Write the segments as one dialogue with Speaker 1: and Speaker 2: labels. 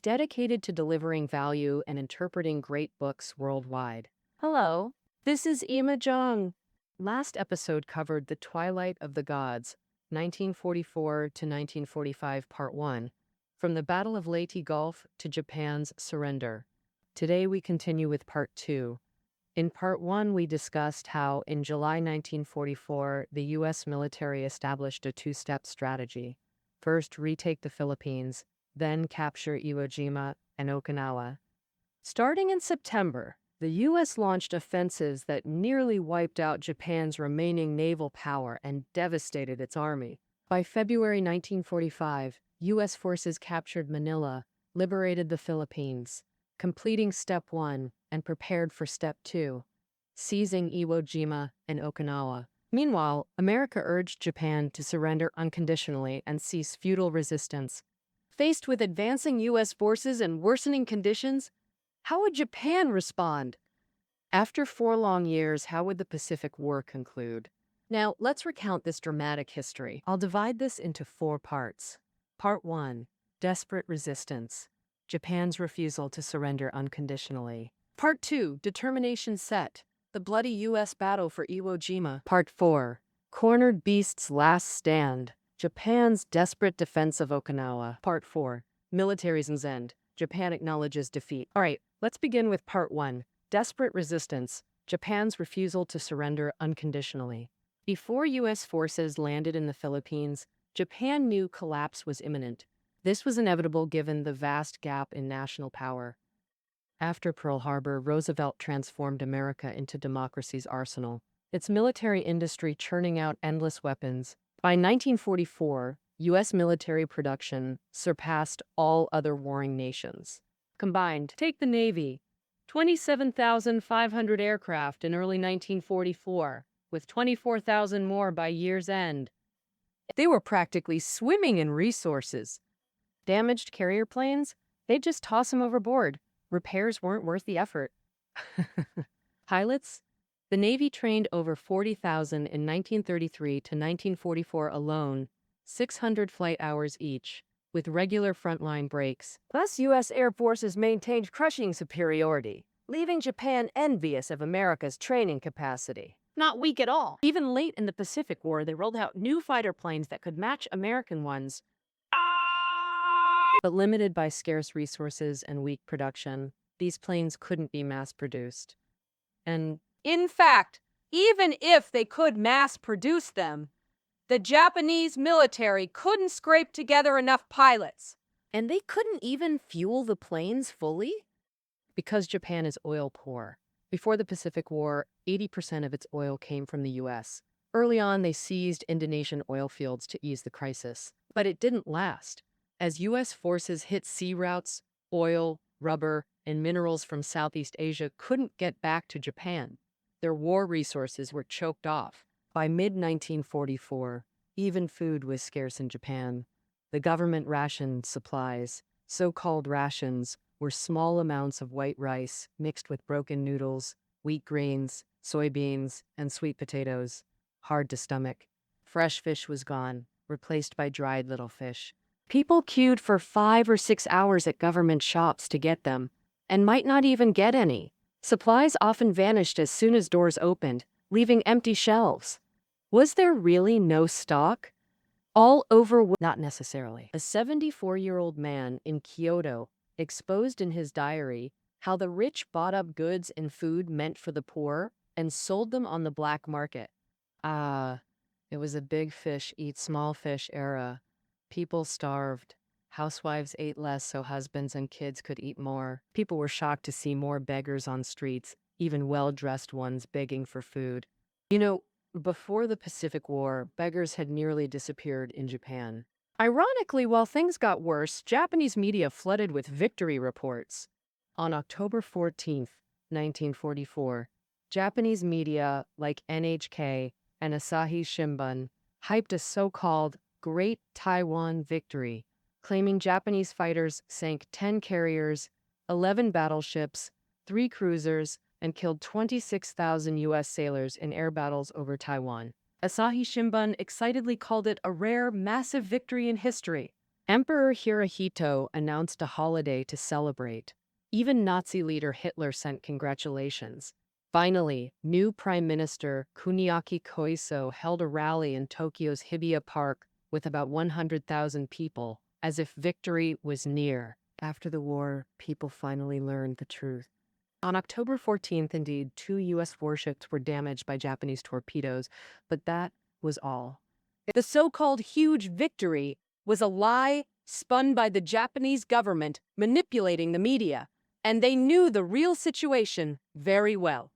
Speaker 1: dedicated to delivering value and interpreting great books worldwide. Hello, this is Ima Jung. Last episode covered The Twilight of the Gods, 1944 to 1945, Part 1, from the Battle of Leyte Gulf to Japan's surrender. Today we continue with Part 2. In Part 1, we discussed how, in July 1944, the U.S. military established a two-step strategy. First, retake the Philippines, then capture Iwo Jima and Okinawa. Starting in September, the U.S. launched offensives that nearly wiped out Japan's remaining naval power and devastated its army. By February 1945, U.S. forces captured Manila, liberated the Philippines, completing Step 1 and prepared for Step 2, seizing Iwo Jima and Okinawa. Meanwhile, America urged Japan to surrender unconditionally and cease futile resistance. Faced with advancing U.S. forces and worsening conditions, how would Japan respond? After 4 long years, how would the Pacific War conclude? Now, let's recount this dramatic history. I'll divide this into 4 parts. Part 1, desperate resistance. Japan's refusal to surrender unconditionally. Part 2, determination set. The bloody U.S. battle for Iwo Jima. Part 4, cornered beast's last stand. Japan's desperate defense of Okinawa. Part 4, militarism's end. Japan acknowledges defeat. All right, let's begin with Part 1, desperate resistance. Japan's refusal to surrender unconditionally. Before U.S. forces landed in the Philippines, Japan knew collapse was imminent. This was inevitable given the vast gap in national power. After Pearl Harbor, Roosevelt transformed America into democracy's arsenal, its military industry churning out endless weapons. By 1944, U.S. military production surpassed all other warring nations. Combined, take the Navy, 27,500 aircraft in early 1944, with 24,000 more by year's end. They were practically swimming in resources. Damaged carrier planes? They'd just toss them overboard. Repairs weren't worth the effort. Pilots? The Navy trained over 40,000 in 1933 to 1944 alone, 600 flight hours each, with regular frontline breaks. Thus, U.S. Air Forces maintained crushing superiority, leaving Japan envious of America's training capacity. Not weak at all. Even late in the Pacific War, they rolled out new fighter planes that could match American ones. But limited by scarce resources and weak production, these planes couldn't be mass-produced. And, in fact, even if they could mass-produce them, the Japanese military couldn't scrape together enough pilots. And they couldn't even fuel the planes fully? Because Japan is oil poor. Before the Pacific War, 80% of its oil came from the U.S. Early on, they seized Indonesian oil fields to ease the crisis. But it didn't last. As U.S. forces hit sea routes, oil, rubber, and minerals from Southeast Asia couldn't get back to Japan. Their war resources were choked off. By mid-1944, even food was scarce in Japan. The government rationed supplies. So-called rations were small amounts of white rice mixed with broken noodles, wheat grains, soybeans, and sweet potatoes. Hard to stomach. Fresh fish was gone, replaced by dried little fish. People queued for 5 or 6 hours at government shops to get them, and might not even get any. Supplies often vanished as soon as doors opened, leaving empty shelves. Was there really no stock? All over? Not necessarily. A 74-year-old man in Kyoto exposed in his diary how the rich bought up goods and food meant for the poor and sold them on the black market. It was a big fish eat small fish era. People starved. Housewives ate less so husbands and kids could eat more. People were shocked to see more beggars on streets, even well-dressed ones begging for food. Before the Pacific War, beggars had nearly disappeared in Japan. Ironically, while things got worse, Japanese media flooded with victory reports. On October 14th, 1944, Japanese media like NHK and Asahi Shimbun hyped a so-called Great Taiwan Victory, claiming Japanese fighters sank 10 carriers, 11 battleships, 3 cruisers, and killed 26,000 U.S. sailors in air battles over Taiwan. Asahi Shimbun excitedly called it a rare, massive victory in history. Emperor Hirohito announced a holiday to celebrate. Even Nazi leader Hitler sent congratulations. Finally, new Prime Minister Kuniaki Koiso held a rally in Tokyo's Hibiya Park with about 100,000 people, as if victory was near. After the war, people finally learned the truth. On October 14th, indeed, 2 U.S. warships were damaged by Japanese torpedoes, but that was all. The so-called huge victory was a lie spun by the Japanese government manipulating the media, and they knew the real situation very well.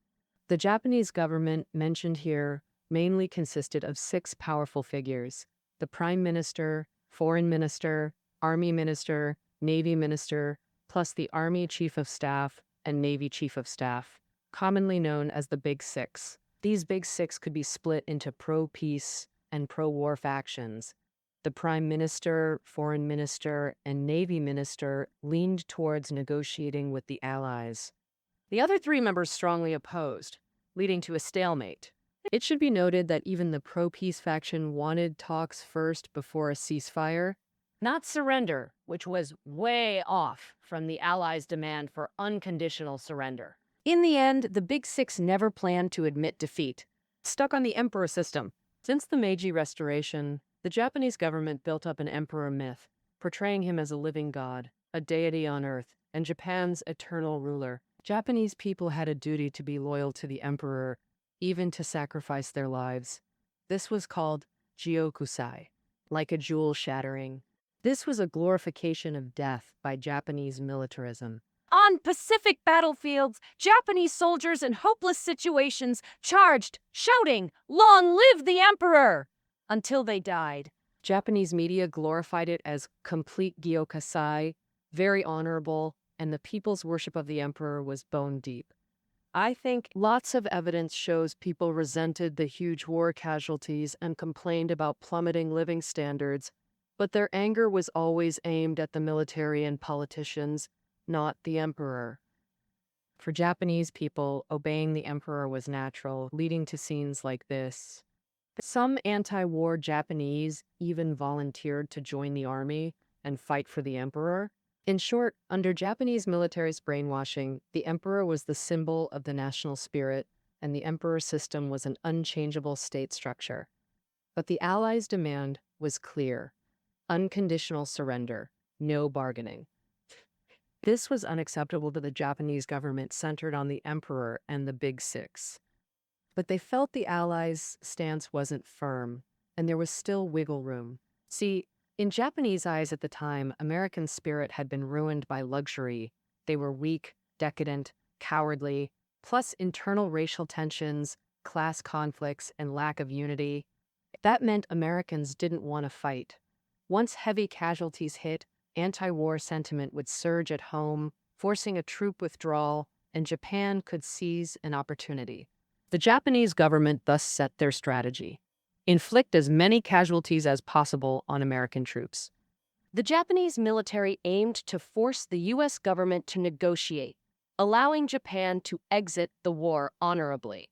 Speaker 1: The Japanese government mentioned here mainly consisted of 6 powerful figures: the Prime Minister, Foreign Minister, Army Minister, Navy Minister, plus the Army Chief of Staff and Navy Chief of Staff, commonly known as the Big Six. These Big Six could be split into pro-peace and pro-war factions. The Prime Minister, Foreign Minister, and Navy Minister leaned towards negotiating with the Allies. The other 3 members strongly opposed, leading to a stalemate. It should be noted that even the pro-peace faction wanted talks first before a ceasefire, not surrender, which was way off from the Allies' demand for unconditional surrender. In the end, the Big Six never planned to admit defeat, stuck on the emperor system. Since the Meiji Restoration, the Japanese government built up an emperor myth, portraying him as a living god, a deity on earth, and Japan's eternal ruler. Japanese people had a duty to be loyal to the emperor, even to sacrifice their lives. This was called Gyokusai, like a jewel shattering. This was a glorification of death by Japanese militarism. On Pacific battlefields, Japanese soldiers in hopeless situations charged, shouting, "Long live the emperor!" until they died. Japanese media glorified it as complete Gyokusai, very honorable, and the people's worship of the emperor was bone deep. I think lots of evidence shows people resented the huge war casualties and complained about plummeting living standards, but their anger was always aimed at the military and politicians, not the emperor. For Japanese people, obeying the emperor was natural, leading to scenes like this. Some anti-war Japanese even volunteered to join the army and fight for the emperor. In short, under Japanese military's brainwashing, the emperor was the symbol of the national spirit, and the emperor system was an unchangeable state structure. But the Allies' demand was clear: unconditional surrender, no bargaining. This was unacceptable to the Japanese government centered on the emperor and the Big Six. But they felt the Allies' stance wasn't firm, and there was still wiggle room. See, in Japanese eyes at the time, American spirit had been ruined by luxury. They were weak, decadent, cowardly, plus internal racial tensions, class conflicts, and lack of unity. That meant Americans didn't want to fight. Once heavy casualties hit, anti-war sentiment would surge at home, forcing a troop withdrawal, and Japan could seize an opportunity. The Japanese government thus set their strategy: inflict as many casualties as possible on American troops. The Japanese military aimed to force the U.S. government to negotiate, allowing Japan to exit the war honorably.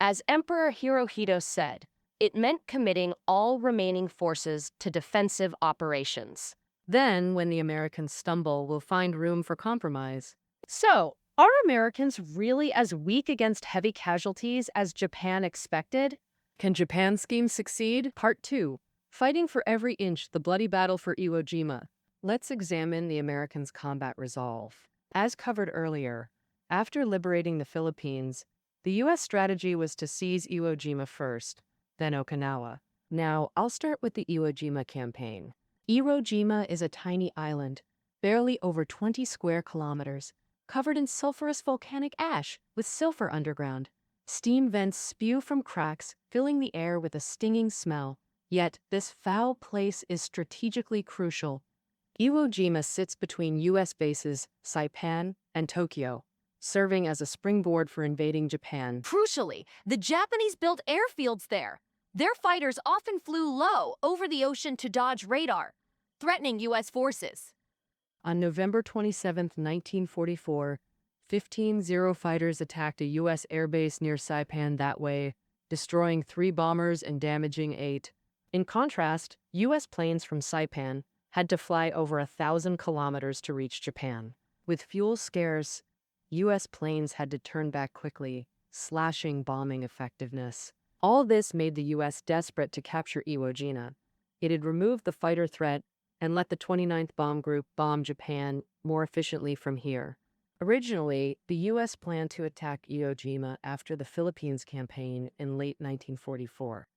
Speaker 1: As Emperor Hirohito said, it meant committing all remaining forces to defensive operations. Then, when the Americans stumble, we'll find room for compromise. So, are Americans really as weak against heavy casualties as Japan expected? Can Japan's scheme succeed? Part 2. Fighting for every inch, the bloody battle for Iwo Jima. Let's examine the Americans' combat resolve. As covered earlier, after liberating the Philippines, the U.S. strategy was to seize Iwo Jima first, then Okinawa. Now, I'll start with the Iwo Jima campaign. Iwo Jima is a tiny island, barely over 20 square kilometers, covered in sulfurous volcanic ash with sulfur underground. Steam vents spew from cracks, filling the air with a stinging smell. Yet, this foul place is strategically crucial. Iwo Jima sits between U.S. bases Saipan and Tokyo, serving as a springboard for invading Japan.
Speaker 2: Crucially, the Japanese built airfields there. Their fighters often flew low over the ocean to dodge radar, threatening U.S. forces.
Speaker 1: On November 27, 1944, 15 Zero fighters attacked a U.S. airbase near Saipan that way, destroying 3 bombers and damaging 8. In contrast, U.S. planes from Saipan had to fly over 1,000 kilometers to reach Japan. With fuel scarce, U.S. planes had to turn back quickly, slashing bombing effectiveness. All this made the U.S. desperate to capture Iwo Jima. It had removed the fighter threat and let the 29th Bomb Group bomb Japan more efficiently from here. Originally, the U.S. planned to attack Iwo Jima after the Philippines campaign in late 1944.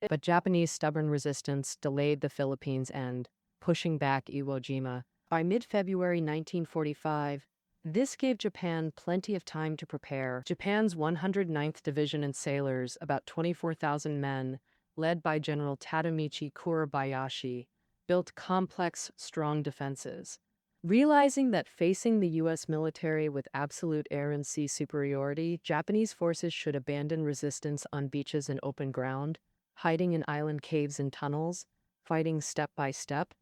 Speaker 1: But Japanese stubborn resistance delayed the Philippines' end, pushing back Iwo Jima. By mid-February 1945, this gave Japan plenty of time to prepare. Japan's 109th Division and sailors, about 24,000 men, led by General Tadamichi Kuribayashi, built complex, strong defenses. Realizing that facing the U.S. military with absolute air and sea superiority, Japanese forces should abandon resistance on beaches and open ground, hiding in island caves and tunnels, fighting step by step.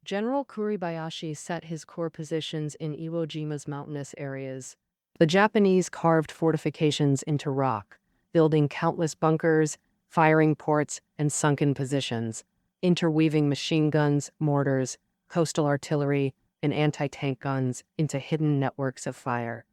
Speaker 1: General Kuribayashi set his core positions in Iwo Jima's mountainous areas. The Japanese carved fortifications into rock, building countless bunkers, firing ports, and sunken positions, interweaving machine guns, mortars, coastal artillery, and anti-tank guns into hidden networks of fire.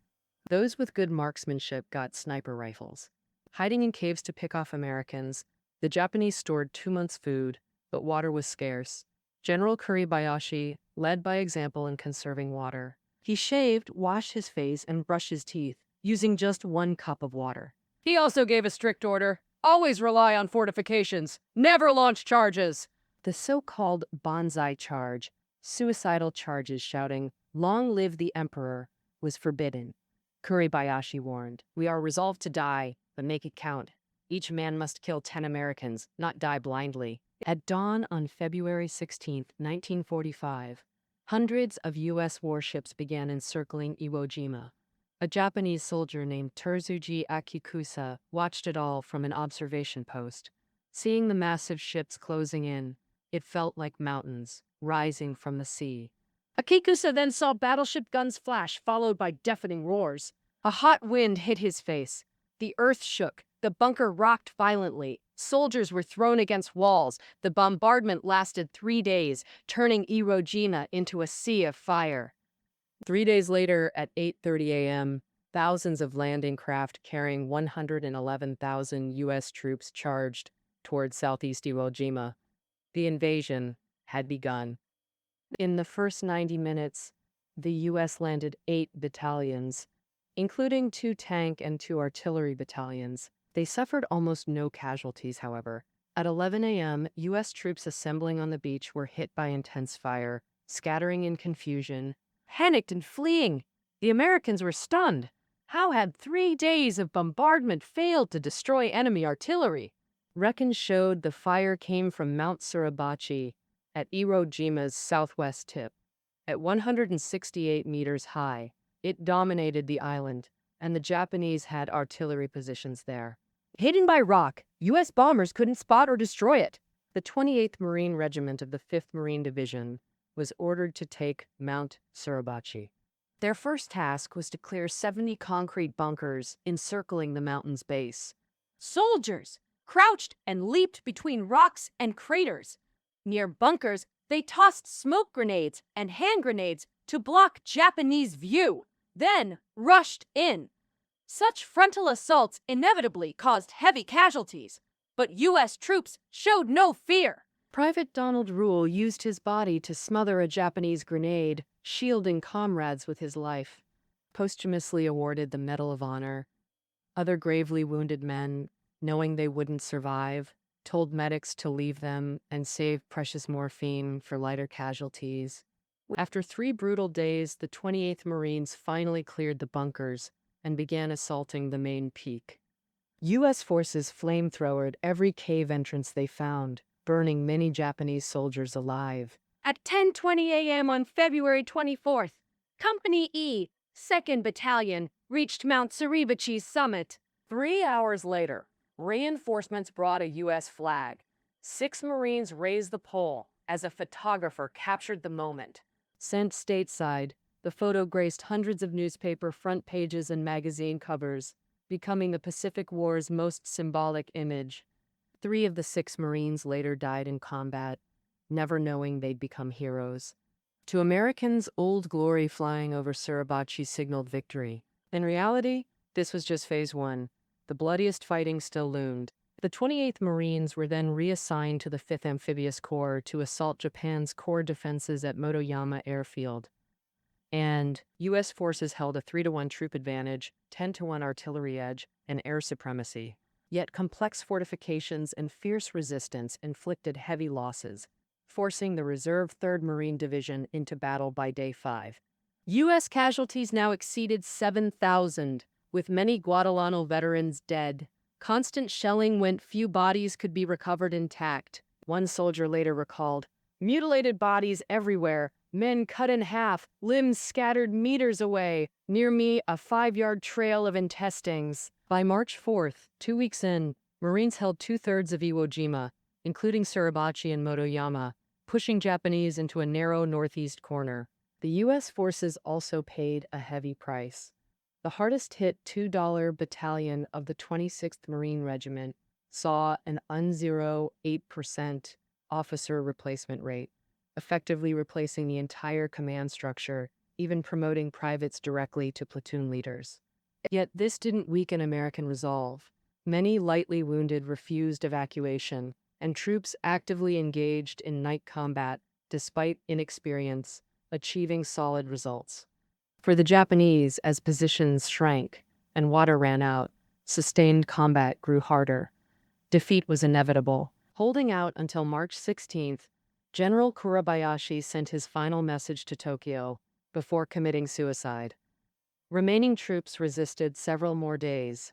Speaker 1: Those with good marksmanship got sniper rifles. Hiding in caves to pick off Americans, the Japanese stored 2 months' food, but water was scarce. General Kuribayashi led by example in conserving water. He shaved, washed his face, and brushed his teeth, using just 1 cup of water. He also gave a strict order: always rely on fortifications, never launch charges. The so-called bonsai charge, suicidal charges shouting, "Long live the emperor," was forbidden. Kuribayashi warned, "We are resolved to die, but make it count. Each man must kill 10 Americans, not die blindly." At dawn on February 16, 1945, hundreds of U.S. warships began encircling Iwo Jima. A Japanese soldier named Terzuji Akikusa watched it all from an observation post. Seeing the massive ships closing in, it felt like mountains rising from the sea. Akikusa then saw battleship guns flash, followed by deafening roars. A hot wind hit his face. The earth shook. The bunker rocked violently. Soldiers were thrown against walls. The bombardment lasted 3 days, turning Iwo Jima into a sea of fire. 3 days later, at 8:30 a.m., thousands of landing craft carrying 111,000 U.S. troops charged toward southeast Iwo Jima. The invasion had begun. In the first 90 minutes, the U.S. landed 8 battalions, including 2 tank and 2 artillery battalions. They suffered almost no casualties, however. At 11 a.m., U.S. troops assembling on the beach were hit by intense fire, scattering in confusion, panicked and fleeing. The Americans were stunned. How had 3 days of bombardment failed to destroy enemy artillery? Reckons showed the fire came from Mount Suribachi at Iwo Jima's southwest tip. At 168 meters high, it dominated the island, and the Japanese had artillery positions there. Hidden by rock, U.S. bombers couldn't spot or destroy it. The 28th Marine Regiment of the 5th Marine Division was ordered to take Mount Suribachi. Their first task was to clear 70 concrete bunkers encircling the mountain's base. Soldiers crouched and leaped between rocks and craters. Near bunkers, they tossed smoke grenades and hand grenades to block Japanese view, then rushed in. Such frontal assaults inevitably caused heavy casualties, but U.S. troops showed no fear. Private Donald Rule used his body to smother a Japanese grenade, shielding comrades with his life. Posthumously awarded the Medal of Honor. Other gravely wounded men, knowing they wouldn't survive, told medics to leave them and save precious morphine for lighter casualties. After 3 brutal days, the 28th Marines finally cleared the bunkers and began assaulting the main peak. U.S. forces flamethrowered every cave entrance they found, burning many Japanese soldiers alive. At 10:20 a.m. on February 24th, Company E, 2nd Battalion, reached Mount Suribachi's summit. 3 hours later, reinforcements brought a U.S. flag. 6 Marines raised the pole as a photographer captured the moment. Sent stateside, the photo graced hundreds of newspaper front pages and magazine covers, becoming the Pacific War's most symbolic image. 3 of the 6 Marines later died in combat. never knowing they'd become heroes. To Americans, Old Glory flying over Suribachi signaled victory. In reality, this was just phase one. The bloodiest fighting still loomed. The 28th Marines were then reassigned to the 5th Amphibious Corps to assault Japan's core defenses at Motoyama Airfield. And U.S. forces held a 3-to-1 troop advantage, 10-to-1 artillery edge, and air supremacy. Yet complex fortifications and fierce resistance inflicted heavy losses, forcing the reserve 3rd Marine Division into battle by day 5. U.S. casualties now exceeded 7,000, with many Guadalano veterans dead. Constant shelling meant few bodies could be recovered intact. One soldier later recalled, "Mutilated bodies everywhere, men cut in half, limbs scattered meters away. Near me, a 5-yard trail of intestines." By March 4th, 2 weeks in, Marines held 2/3 of Iwo Jima, including Suribachi and Motoyama, pushing Japanese into a narrow northeast corner. The U.S. forces also paid a heavy price. The hardest hit $2 battalion of the 26th Marine Regiment saw an 8% officer replacement rate, effectively replacing the entire command structure, even promoting privates directly to platoon leaders. Yet this didn't weaken American resolve. Many lightly wounded refused evacuation, and troops actively engaged in night combat despite inexperience, achieving solid results. For the Japanese, as positions shrank and water ran out, sustained combat grew harder. Defeat was inevitable. Holding out until March 16th, General Kurabayashi sent his final message to Tokyo before committing suicide. Remaining troops resisted several more days.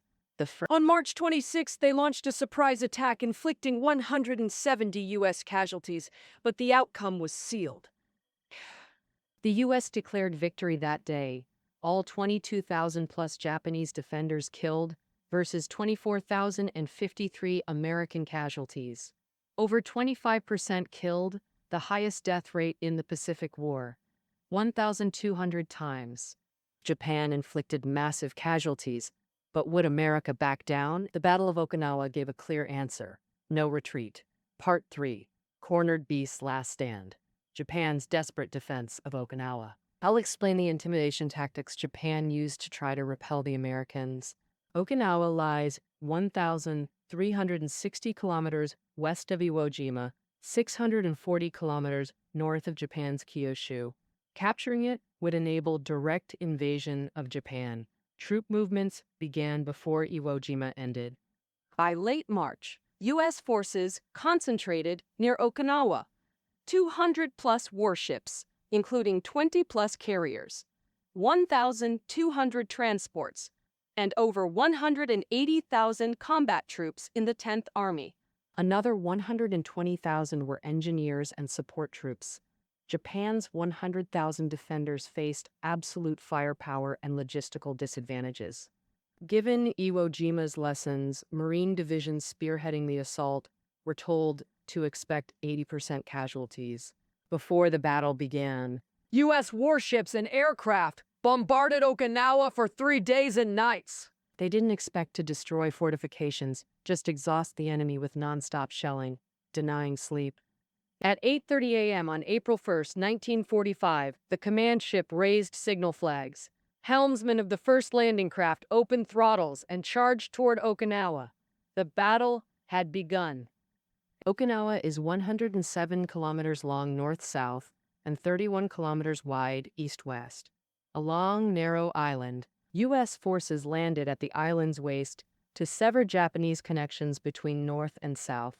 Speaker 1: On March 26th, they launched a surprise attack, inflicting 170 U.S. casualties, but the outcome was sealed. The U.S. declared victory that day, all 22,000-plus Japanese defenders killed versus 24,053 American casualties. Over 25% killed, the highest death rate in the Pacific War, 1,200 times. Japan inflicted massive casualties, but would America back down? The Battle of Okinawa gave a clear answer: no retreat. Part 3. Cornered Beast's Last Stand. Japan's desperate defense of Okinawa. I'll explain the intimidation tactics Japan used to try to repel the Americans. Okinawa lies 1,360 kilometers west of Iwo Jima, 640 kilometers north of Japan's Kyushu. Capturing it would enable direct invasion of Japan. Troop movements began before Iwo Jima ended. By late March, U.S. forces concentrated near Okinawa. 200-plus warships, including 20-plus carriers, 1,200 transports, and over 180,000 combat troops in the 10th Army. Another 120,000 were engineers and support troops. Japan's 100,000 defenders faced absolute firepower and logistical disadvantages. Given Iwo Jima's lessons, Marine divisions spearheading the assault were told to expect 80% casualties. Before the battle began, U.S. warships and aircraft bombarded Okinawa for 3 days and nights. They didn't expect to destroy fortifications, just exhaust the enemy with nonstop shelling, denying sleep. At 8:30 a.m. on April 1st, 1945, the command ship raised signal flags. Helmsmen of the first landing craft opened throttles and charged toward Okinawa. The battle had begun. Okinawa is 107 kilometers long north-south and 31 kilometers wide east-west. A long, narrow island, U.S. forces landed at the island's waist to sever Japanese connections between north and south,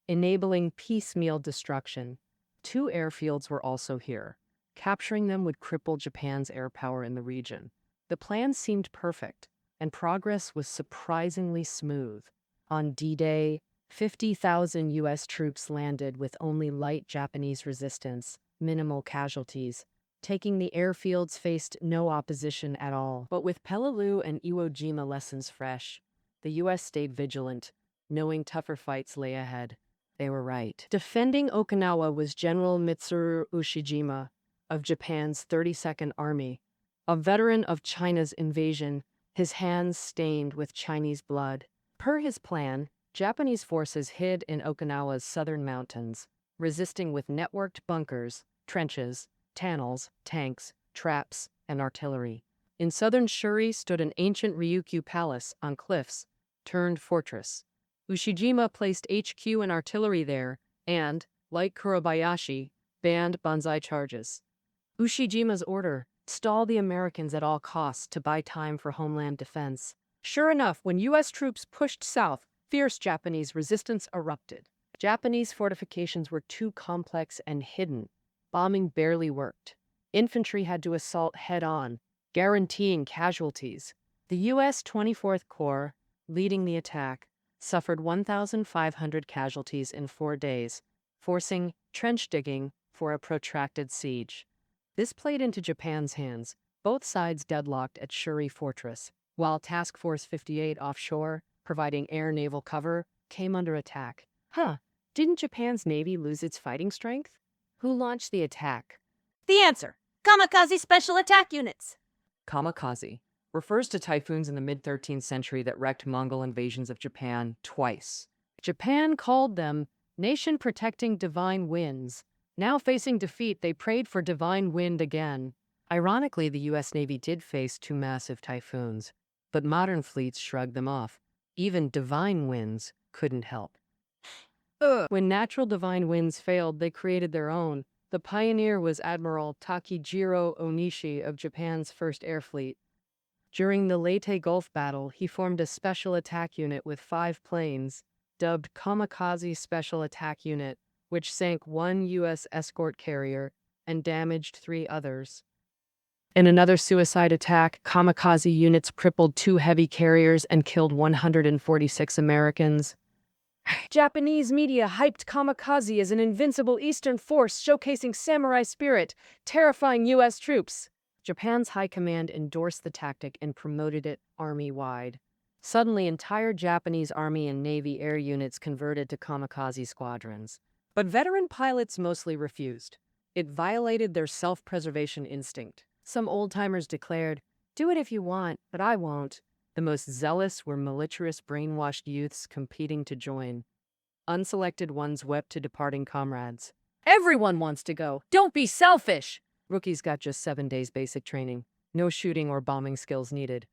Speaker 1: enabling piecemeal destruction. 2 airfields were also here. Capturing them would cripple Japan's air power in the region. The plan seemed perfect, and progress was surprisingly smooth. On D-Day, 50,000 U.S. troops landed with only light Japanese resistance, minimal casualties. Taking the airfields faced no opposition at all. But with Peleliu and Iwo Jima lessons fresh, the U.S. stayed vigilant, knowing tougher fights lay ahead. They were right. Defending Okinawa was General Mitsuru Ushijima of Japan's 32nd Army, a veteran of China's invasion, his hands stained with Chinese blood. Per his plan, Japanese forces hid in Okinawa's southern mountains, resisting with networked bunkers, trenches, tunnels, tanks, traps, and artillery. In southern Shuri stood an ancient Ryukyu palace on cliffs, turned fortress. Ushijima placed HQ and artillery there and, like Kurobayashi, banned banzai charges. Ushijima's order: stall the Americans at all costs to buy time for homeland defense. Sure enough, when U.S. troops pushed south, fierce Japanese resistance erupted. Japanese fortifications were too complex and hidden. Bombing barely worked. Infantry had to assault head-on, guaranteeing casualties. The U.S. 24th Corps, leading the attack, suffered 1,500 casualties in 4 days, forcing trench digging for a protracted siege. This played into Japan's hands, both sides deadlocked at Shuri Fortress, while Task Force 58 offshore, providing air-naval cover, came under attack. Didn't Japan's Navy lose its fighting strength? Who launched the attack?
Speaker 2: The answer: Kamikaze Special Attack Units.
Speaker 1: Kamikaze refers to typhoons in the mid-13th century that wrecked Mongol invasions of Japan twice. Japan called them nation-protecting divine winds. Now facing defeat, they prayed for divine wind again. Ironically, the U.S. Navy did face 2 massive typhoons, but modern fleets shrugged them off. Even divine winds couldn't help. When natural divine winds failed, they created their own. The pioneer was Admiral Takijiro Onishi of Japan's First Air Fleet. During the Leyte Gulf battle, he formed a special attack unit with 5 planes, dubbed Kamikaze Special Attack Unit, which sank 1 U.S. escort carrier and damaged 3 others. In another suicide attack, kamikaze units crippled 2 heavy carriers and killed 146 Americans. Japanese media hyped kamikaze as an invincible Eastern force showcasing samurai spirit, terrifying U.S. troops. Japan's high command endorsed the tactic and promoted it army-wide. Suddenly, entire Japanese Army and Navy air units converted to kamikaze squadrons. But veteran pilots mostly refused. It violated their self-preservation instinct. Some old-timers declared, "Do it if you want, but I won't." The most zealous were militarist brainwashed youths competing to join. Unselected ones wept to departing comrades. "Everyone wants to go. Don't be selfish!" Rookies got just 7 days basic training. No shooting or bombing skills needed.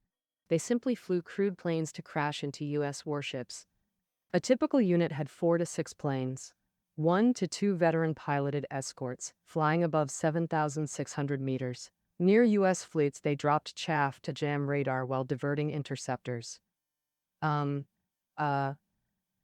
Speaker 1: They simply flew crude planes to crash into U.S. warships. A typical unit had 4 to 6 planes. 1 to 2 veteran-piloted escorts, flying above 7,600 meters. Near U.S. fleets, they dropped chaff to jam radar while diverting interceptors.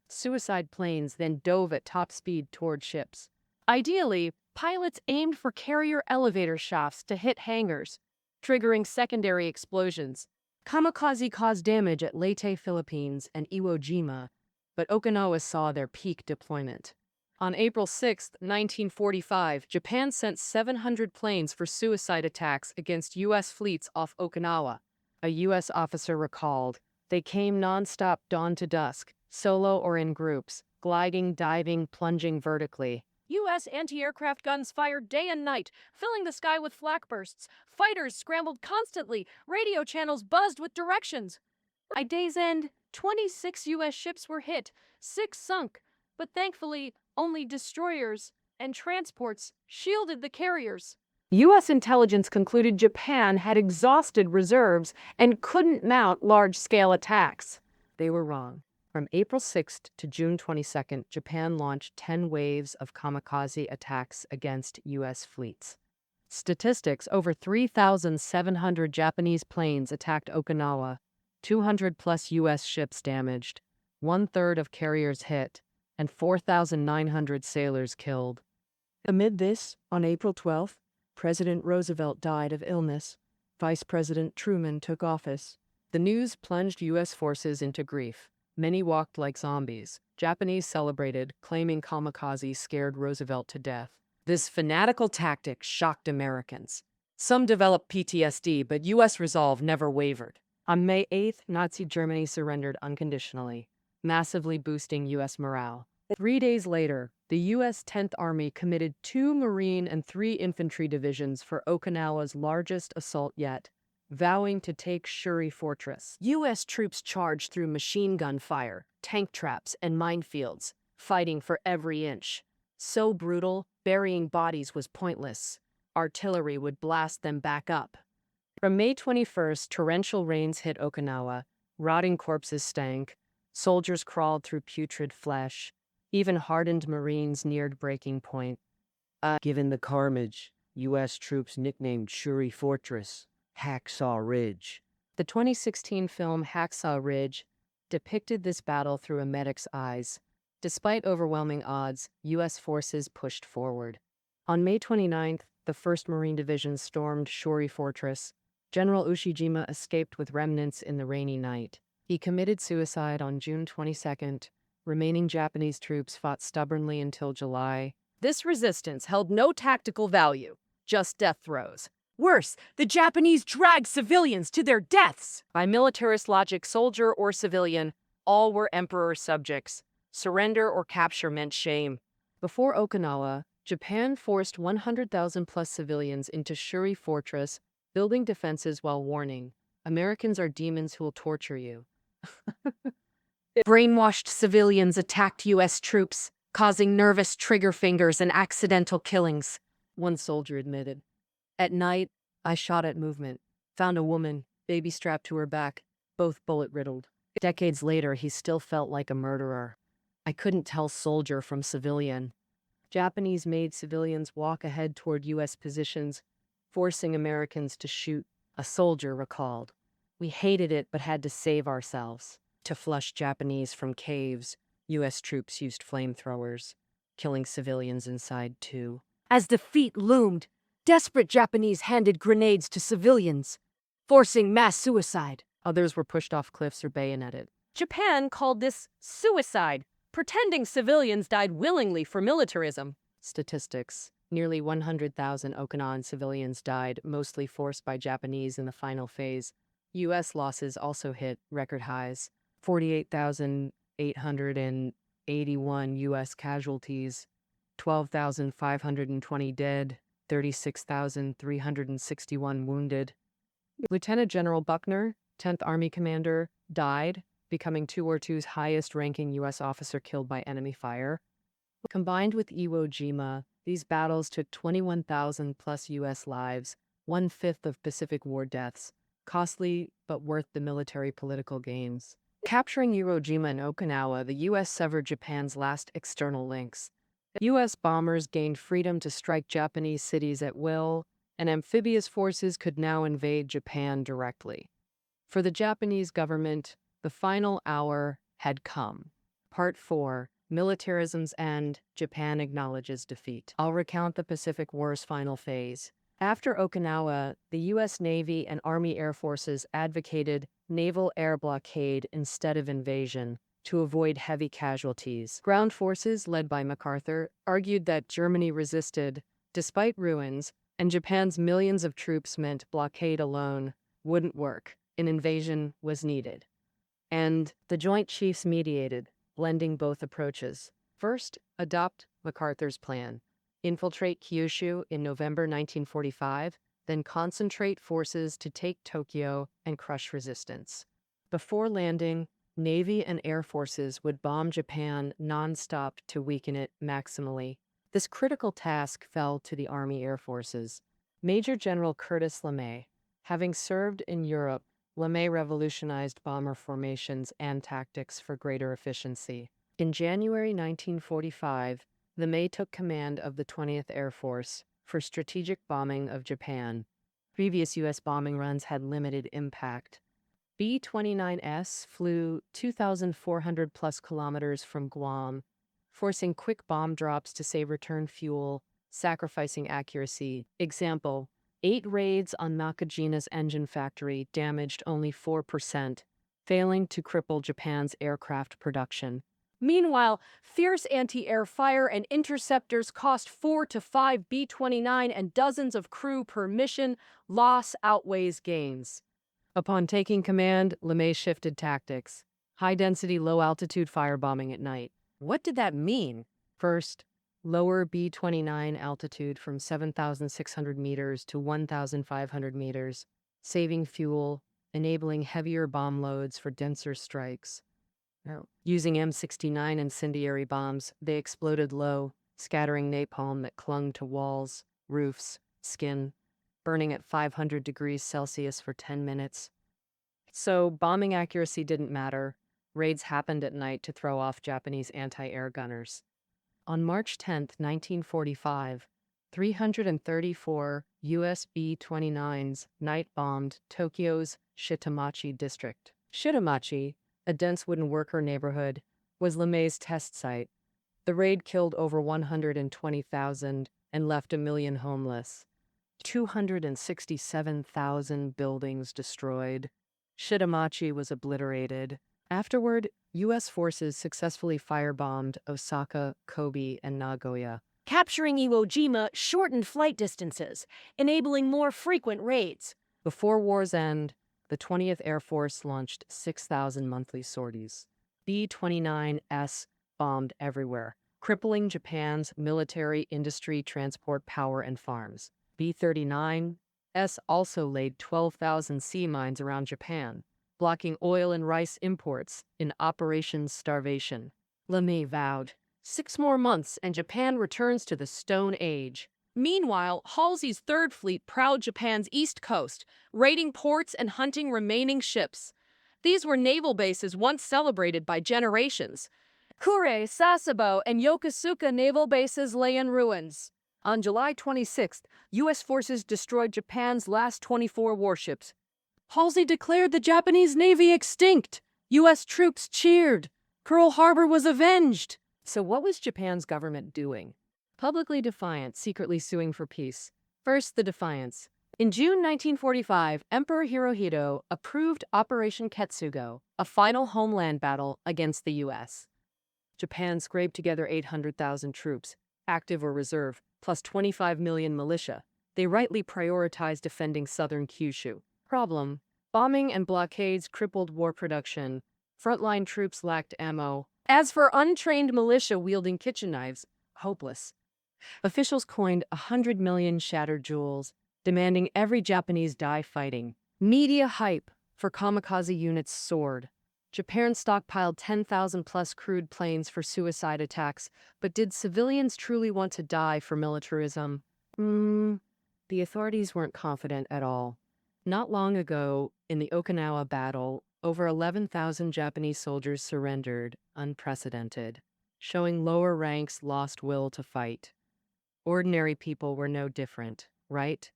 Speaker 1: Suicide planes then dove at top speed toward ships. Ideally, pilots aimed for carrier elevator shafts to hit hangars, triggering secondary explosions. Kamikaze caused damage at Leyte, Philippines, and Iwo Jima, but Okinawa saw their peak deployment. On April 6, 1945, Japan sent 700 planes for suicide attacks against U.S. fleets off Okinawa. A U.S. officer recalled, "They came non-stop dawn to dusk, solo or in groups, gliding, diving, plunging vertically. U.S. anti-aircraft guns fired day and night, filling the sky with flak bursts. Fighters scrambled constantly, radio channels buzzed with directions. By day's end, 26 U.S. ships were hit, 6 sunk, but thankfully, only destroyers and transports shielded the carriers." U.S. intelligence concluded Japan had exhausted reserves and couldn't mount large-scale attacks. They were wrong. From April 6th to June 22nd, Japan launched 10 waves of kamikaze attacks against U.S. fleets. Statistics: over 3,700 Japanese planes attacked Okinawa, 200-plus U.S. ships damaged, 1/3 of carriers hit, and 4,900 sailors killed. Amid this, on April 12th, President Roosevelt died of illness. Vice President Truman took office. The news plunged U.S. forces into grief. Many walked like zombies. Japanese celebrated, claiming kamikaze scared Roosevelt to death. This fanatical tactic shocked Americans. Some developed PTSD, but U.S. resolve never wavered. On May 8th, Nazi Germany surrendered unconditionally, massively boosting U.S. morale. 3 days later, the U.S. 10th Army committed 2 Marine and 3 infantry divisions for Okinawa's largest assault yet, vowing to take Shuri Fortress. U.S. troops charged through machine gun fire, tank traps, and minefields, fighting for every inch. So brutal, burying bodies was pointless. Artillery would blast them back up. From May 21st, torrential rains hit Okinawa. Rotting corpses stank. Soldiers crawled through putrid flesh. Even hardened Marines neared breaking point. Given the carnage, U.S. troops nicknamed Shuri Fortress, Hacksaw Ridge. The 2016 film Hacksaw Ridge depicted this battle through a medic's eyes. Despite overwhelming odds, U.S. forces pushed forward. On May 29th, the 1st Marine Division stormed Shuri Fortress. General Ushijima escaped with remnants in the rainy night. He committed suicide on June 22nd. Remaining Japanese troops fought stubbornly until July. This resistance held no tactical value, just death throes. Worse, the Japanese dragged civilians to their deaths. By militarist logic, soldier or civilian, all were emperor subjects. Surrender or capture meant shame. Before Okinawa, Japan forced 100,000 plus civilians into Shuri Fortress, building defenses while warning, Americans are demons who will torture you. Brainwashed civilians attacked U.S. troops, causing nervous trigger fingers and accidental killings, one soldier admitted. At night, I shot at movement, found a woman, baby strapped to her back, both bullet-riddled. Decades later, he still felt like a murderer. I couldn't tell soldier from civilian. Japanese made civilians walk ahead toward U.S. positions, forcing Americans to shoot, a soldier recalled. We hated it but had to save ourselves. To flush Japanese from caves, U.S. troops used flamethrowers, killing civilians inside too. As defeat loomed, desperate Japanese handed grenades to civilians, forcing mass suicide. Others were pushed off cliffs or bayoneted. Japan called this suicide, pretending civilians died willingly for militarism. Statistics. Nearly 100,000 Okinawan civilians died, mostly forced by Japanese in the final phase. U.S. losses also hit record highs. 48,881 U.S. casualties, 12,520 dead, 36,361 wounded. Lieutenant General Buckner, 10th Army Commander, died, becoming World War II's highest-ranking U.S. officer killed by enemy fire. Combined with Iwo Jima, these battles took 21,000 plus U.S. lives, 1/5 of Pacific War deaths, costly but worth the military political gains. Capturing Iwo Jima and Okinawa, the U.S. severed Japan's last external links. U.S. bombers gained freedom to strike Japanese cities at will, and amphibious forces could now invade Japan directly. For the Japanese government, the final hour had come. Part 4. Militarism's End. Japan acknowledges defeat. I'll recount the Pacific War's final phase. After Okinawa, the U.S. Navy and Army Air Forces advocated naval air blockade instead of invasion to avoid heavy casualties. Ground forces, led by MacArthur, argued that Germany resisted, despite ruins, and Japan's millions of troops meant blockade alone wouldn't work. An invasion was needed. And the Joint Chiefs mediated, blending both approaches. First, adopt MacArthur's plan. Infiltrate Kyushu in November 1945, then concentrate forces to take Tokyo and crush resistance. Before landing, Navy and Air Forces would bomb Japan nonstop to weaken it maximally. This critical task fell to the Army Air Forces. Major General Curtis LeMay. Having served in Europe, LeMay revolutionized bomber formations and tactics for greater efficiency. In January 1945, LeMay took command of the 20th Air Force for strategic bombing of Japan. Previous U.S. bombing runs had limited impact. B-29S flew 2,400 plus kilometers from Guam, forcing quick bomb drops to save return fuel, sacrificing accuracy. Example, 8 raids on Nakajina's engine factory damaged only 4%, failing to cripple Japan's aircraft production. Meanwhile, fierce anti-air fire and interceptors cost 4 to 5 B-29 and dozens of crew per mission. Loss outweighs gains. Upon taking command, LeMay shifted tactics. High-density, low-altitude firebombing at night. What did that mean? First, lower B-29 altitude from 7,600 meters to 1,500 meters, saving fuel, enabling heavier bomb loads for denser strikes. Using M69 incendiary bombs, they exploded low, scattering napalm that clung to walls, roofs, skin, burning at 500 degrees Celsius for 10 minutes. So bombing accuracy didn't matter. Raids happened at night to throw off Japanese anti-air gunners. On March 10, 1945, 334 US B-29s night-bombed Tokyo's Shitamachi district. Shitamachi, a dense wooden worker neighborhood, was LeMay's test site. The raid killed over 120,000 and left 1 million homeless. 267,000 buildings destroyed. Shitamachi was obliterated. Afterward, U.S. forces successfully firebombed Osaka, Kobe, and Nagoya.
Speaker 2: Capturing Iwo Jima shortened flight distances, enabling more frequent raids.
Speaker 1: Before war's end, the 20th Air Force launched 6,000 monthly sorties. B-29S bombed everywhere, crippling Japan's military, industry, transport, power, and farms. B-39S also laid 12,000 sea mines around Japan, blocking oil and rice imports in Operation Starvation. LeMay vowed, 6 more months and Japan returns to the Stone Age. Meanwhile, Halsey's Third Fleet prowled Japan's east coast, raiding ports and hunting remaining ships. These were naval bases once celebrated by generations. Kure, Sasebo, and Yokosuka naval bases lay in ruins. On July 26th, U.S. forces destroyed Japan's last 24 warships. Halsey declared the Japanese Navy extinct. U.S. troops cheered. Pearl Harbor was avenged. So what was Japan's government doing? Publicly defiant, secretly suing for peace. First, the defiance. In June 1945, Emperor Hirohito approved Operation Ketsugo, a final homeland battle against the U.S. Japan scraped together 800,000 troops, active or reserve, plus 25 million militia. They rightly prioritized defending southern Kyushu. Problem: bombing and blockades crippled war production. Frontline troops lacked ammo. As for untrained militia wielding kitchen knives, hopeless. Officials coined 100 million shattered jewels, demanding every Japanese die fighting. Media hype for kamikaze units soared. Japan stockpiled 10,000-plus crewed planes for suicide attacks, but did civilians truly want to die for militarism? The authorities weren't confident at all. Not long ago, in the Okinawa battle, over 11,000 Japanese soldiers surrendered, unprecedented, showing lower ranks lost will to fight. Ordinary people were no different, right?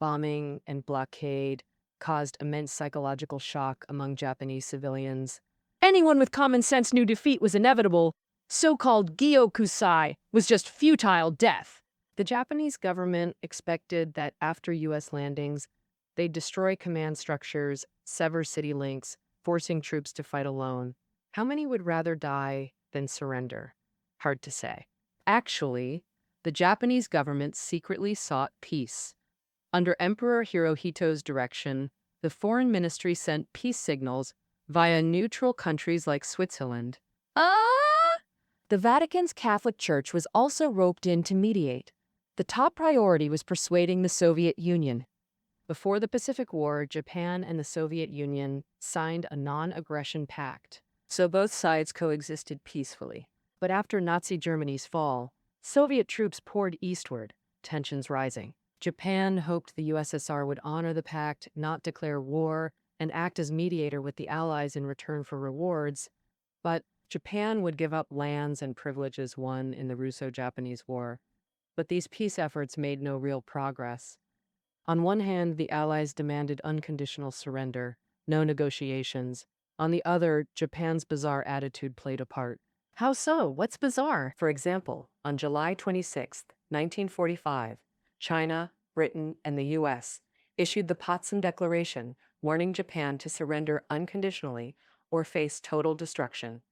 Speaker 1: Bombing and blockade caused immense psychological shock among Japanese civilians. Anyone with common sense knew defeat was inevitable. So-called Gyokusai was just futile death. The Japanese government expected that after U.S. landings, they'd destroy command structures, sever city links, forcing troops to fight alone. How many would rather die than surrender? Hard to say. Actually, the Japanese government secretly sought peace. Under Emperor Hirohito's direction, the foreign ministry sent peace signals via neutral countries like Switzerland. The Vatican's Catholic Church was also roped in to mediate. The top priority was persuading the Soviet Union. Before the Pacific War, Japan and the Soviet Union signed a non-aggression pact, so both sides coexisted peacefully. But after Nazi Germany's fall, Soviet troops poured eastward, tensions rising. Japan hoped the USSR would honor the pact, not declare war, and act as mediator with the Allies in return for rewards. But Japan would give up lands and privileges won in the Russo-Japanese War. But these peace efforts made no real progress. On one hand, the Allies demanded unconditional surrender, no negotiations. On the other, Japan's bizarre attitude played a part. How so? What's bizarre? For example, on July 26, 1945, China, Britain, and the U.S. issued the Potsdam Declaration, warning Japan to surrender unconditionally or face total destruction.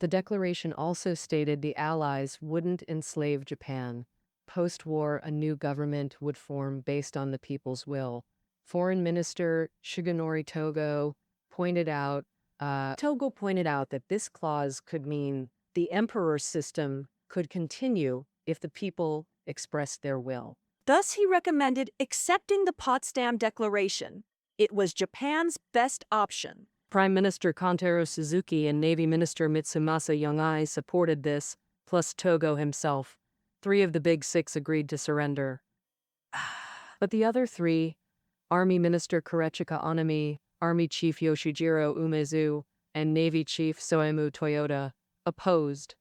Speaker 1: The declaration also stated the Allies wouldn't enslave Japan. Post-war, a new government would form based on the people's will. Foreign Minister Shigenori Togo pointed out that this clause could mean the emperor's system could continue if the people expressed their will.
Speaker 3: Thus, he recommended accepting the Potsdam Declaration. It was Japan's best option.
Speaker 1: Prime Minister Kantaro Suzuki and Navy Minister Mitsumasa Yongai supported this, plus Togo himself. 3 of the big 6 agreed to surrender. But the other 3, Army Minister Korechika Onami, Army Chief Yoshijiro Umezu, and Navy Chief Soemu Toyota, opposed.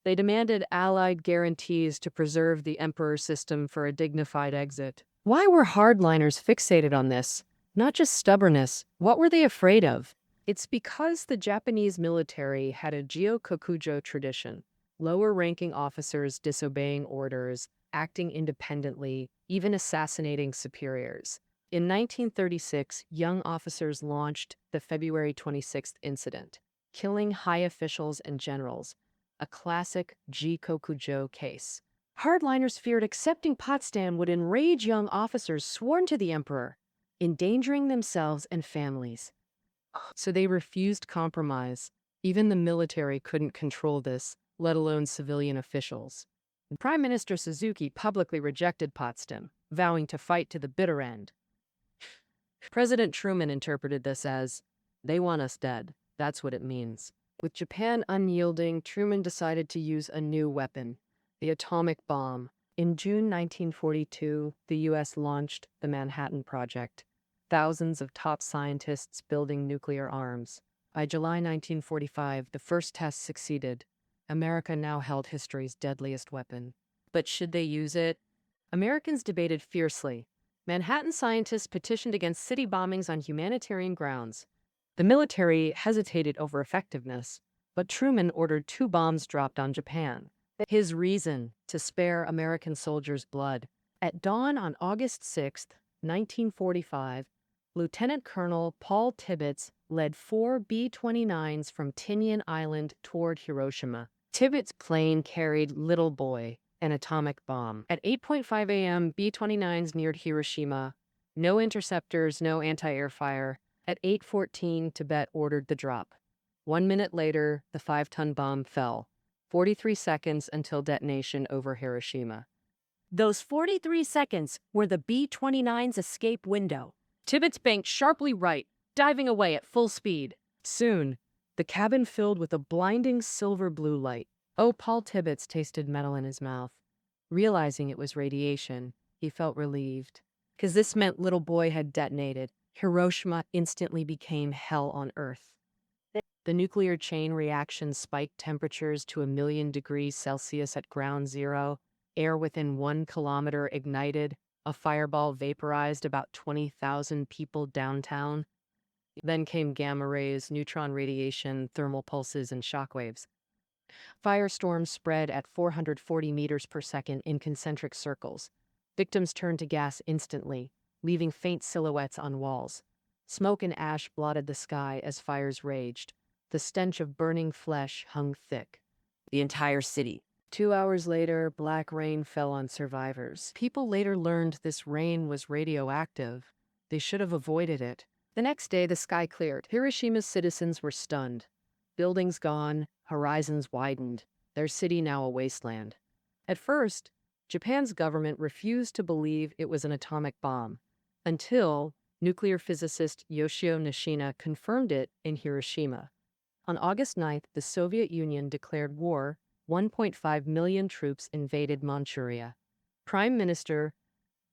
Speaker 1: They demanded Allied guarantees to preserve the Emperor system for a dignified exit. Why were hardliners fixated on this? Not just stubbornness. What were they afraid of? It's because the Japanese military had a Jiokokujo tradition, lower-ranking officers disobeying orders, acting independently, even assassinating superiors. In 1936, young officers launched the February 26th incident, killing high officials and generals, a classic Jikokujo case. Hardliners feared accepting Potsdam would enrage young officers sworn to the emperor, endangering themselves and families. So they refused compromise. Even the military couldn't control this, let alone civilian officials. Prime Minister Suzuki publicly rejected Potsdam, vowing to fight to the bitter end. President Truman interpreted this as, "They want us dead. That's what it means." With Japan unyielding, Truman decided to use a new weapon, the atomic bomb. In June 1942, the U.S. launched the Manhattan Project, thousands of top scientists building nuclear arms. By July 1945, the first test succeeded. America now held history's deadliest weapon. But should they use it? Americans debated fiercely. Manhattan scientists petitioned against city bombings on humanitarian grounds. The military hesitated over effectiveness, but Truman ordered 2 bombs dropped on Japan. His reason: to spare American soldiers' blood. At dawn on August 6, 1945, Lieutenant Colonel Paul Tibbets led 4 B-29s from Tinian Island toward Hiroshima. Tibbets' plane carried Little Boy, an atomic bomb. At 8:05 a.m., B-29s neared Hiroshima. No interceptors, no anti-air fire. At 8:14, Tibet ordered the drop. 1 minute later, the 5-ton bomb fell. 43 seconds until detonation over Hiroshima.
Speaker 3: Those 43 seconds were the B-29's escape window.
Speaker 1: Tibbets banked sharply right, diving away at full speed. Soon, the cabin filled with a blinding silver blue light. Oh, Paul Tibbets tasted metal in his mouth. Realizing it was radiation, he felt relieved. Because this meant Little Boy had detonated. Hiroshima instantly became hell on Earth. The nuclear chain reaction spiked temperatures to 1,000,000 degrees Celsius at ground zero. Air within 1 kilometer ignited. A fireball vaporized about 20,000 people downtown. Then came gamma rays, neutron radiation, thermal pulses, and shockwaves. Firestorms spread at 440 meters per second in concentric circles. Victims turned to gas instantly, leaving faint silhouettes on walls. Smoke and ash blotted the sky as fires raged. The stench of burning flesh hung thick. The entire city. 2 hours later, black rain fell on survivors. People later learned this rain was radioactive. They should have avoided it. The next day, the sky cleared. Hiroshima's citizens were stunned. Buildings gone, horizons widened, their city now a wasteland. At first, Japan's government refused to believe it was an atomic bomb, until nuclear physicist Yoshio Nishina confirmed it in Hiroshima. On August 9th, the Soviet Union declared war. 1.5 million troops invaded Manchuria. Prime Minister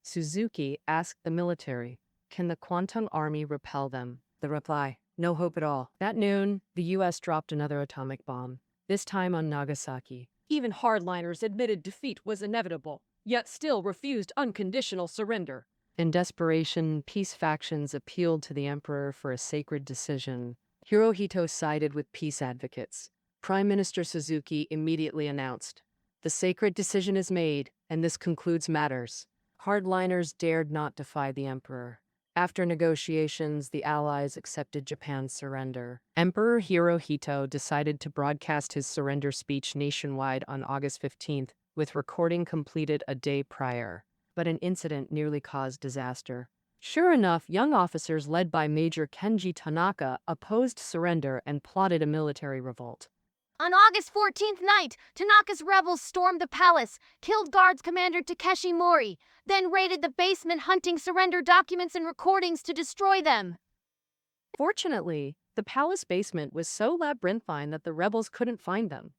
Speaker 1: Suzuki asked the military, "Can the Kwantung Army repel them?" The reply: "No hope at all." At noon, the U.S. dropped another atomic bomb, this time on Nagasaki.
Speaker 4: Even hardliners admitted defeat was inevitable, yet still refused unconditional surrender.
Speaker 1: In desperation, peace factions appealed to the emperor for a sacred decision. Hirohito sided with peace advocates. Prime Minister Suzuki immediately announced, "The sacred decision is made, and this concludes matters." Hardliners dared not defy the emperor. After negotiations, the Allies accepted Japan's surrender. Emperor Hirohito decided to broadcast his surrender speech nationwide on August 15th, with recording completed a day prior. But an incident nearly caused disaster. Sure enough, young officers led by Major Kenji Tanaka opposed surrender and plotted a military revolt.
Speaker 2: On August 14th night, Tanaka's rebels stormed the palace, killed Guards Commander Takeshi Mori, then raided the basement hunting surrender documents and recordings to destroy them.
Speaker 1: Fortunately, the palace basement was so labyrinthine that the rebels couldn't find them.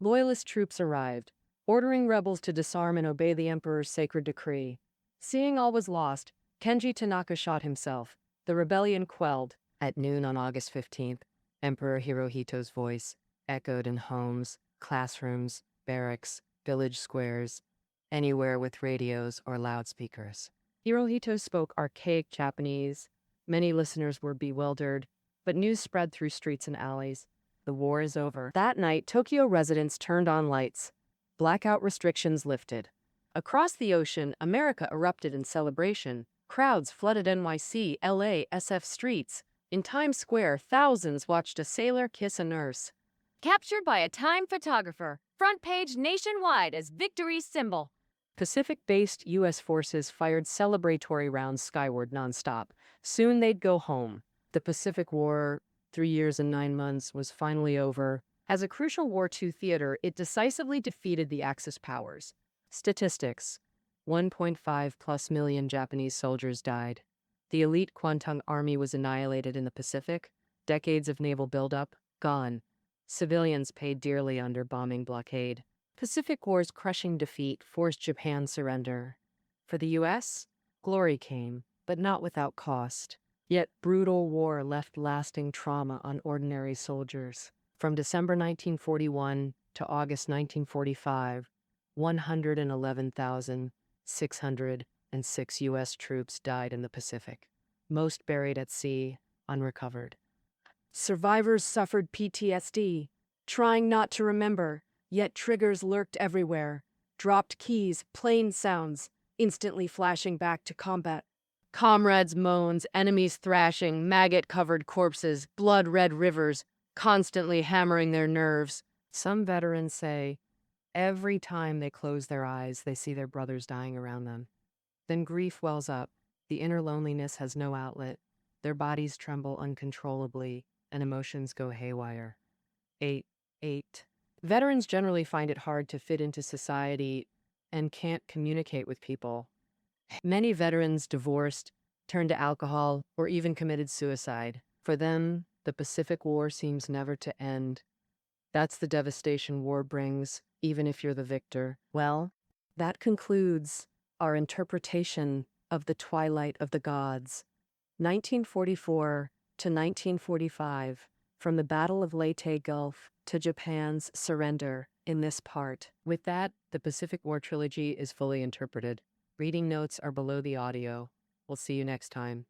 Speaker 1: Loyalist troops arrived, ordering rebels to disarm and obey the emperor's sacred decree. Seeing all was lost, Kenji Tanaka shot himself. The rebellion quelled. At noon on August 15th, Emperor Hirohito's voice echoed in homes, classrooms, barracks, village squares, anywhere with radios or loudspeakers. Hirohito spoke archaic Japanese. Many listeners were bewildered, but news spread through streets and alleys. The war is over. That night, Tokyo residents turned on lights. Blackout restrictions lifted. Across the ocean, America erupted in celebration. Crowds flooded NYC, LA, SF streets. In Times Square, thousands watched a sailor kiss a nurse.
Speaker 2: Captured by a Time photographer. Front page nationwide as victory's symbol.
Speaker 1: Pacific-based U.S. forces fired celebratory rounds skyward nonstop. Soon they'd go home. The Pacific War, 3 years and 9 months, was finally over. As a crucial War II theater, it decisively defeated the Axis powers. Statistics: 1.5+ million Japanese soldiers died. The elite Kwantung Army was annihilated in the Pacific. Decades of naval buildup, gone. Civilians paid dearly under bombing blockade. Pacific War's crushing defeat forced Japan's surrender. For the U.S., glory came, but not without cost. Yet brutal war left lasting trauma on ordinary soldiers. From December 1941 to August 1945, 111,606 U.S. troops died in the Pacific, most buried at sea, unrecovered. Survivors suffered PTSD, trying not to remember, yet triggers lurked everywhere. Dropped keys, plane sounds, instantly flashing back to combat. Comrades' moans, enemies thrashing, maggot-covered corpses, blood-red rivers, constantly hammering their nerves. Some veterans say, every time they close their eyes, they see their brothers dying around them. Then grief wells up. The inner loneliness has no outlet. Their bodies tremble uncontrollably, and emotions go haywire. 8. Veterans generally find it hard to fit into society and can't communicate with people. Many veterans divorced, turned to alcohol, or even committed suicide. For them, the Pacific War seems never to end. That's the devastation war brings, even if you're the victor. Well, that concludes our interpretation of the Twilight of the Gods, 1944 to 1945, from the Battle of Leyte Gulf to Japan's surrender in this part. With that, the Pacific War trilogy is fully interpreted. Reading notes are below the audio. We'll see you next time.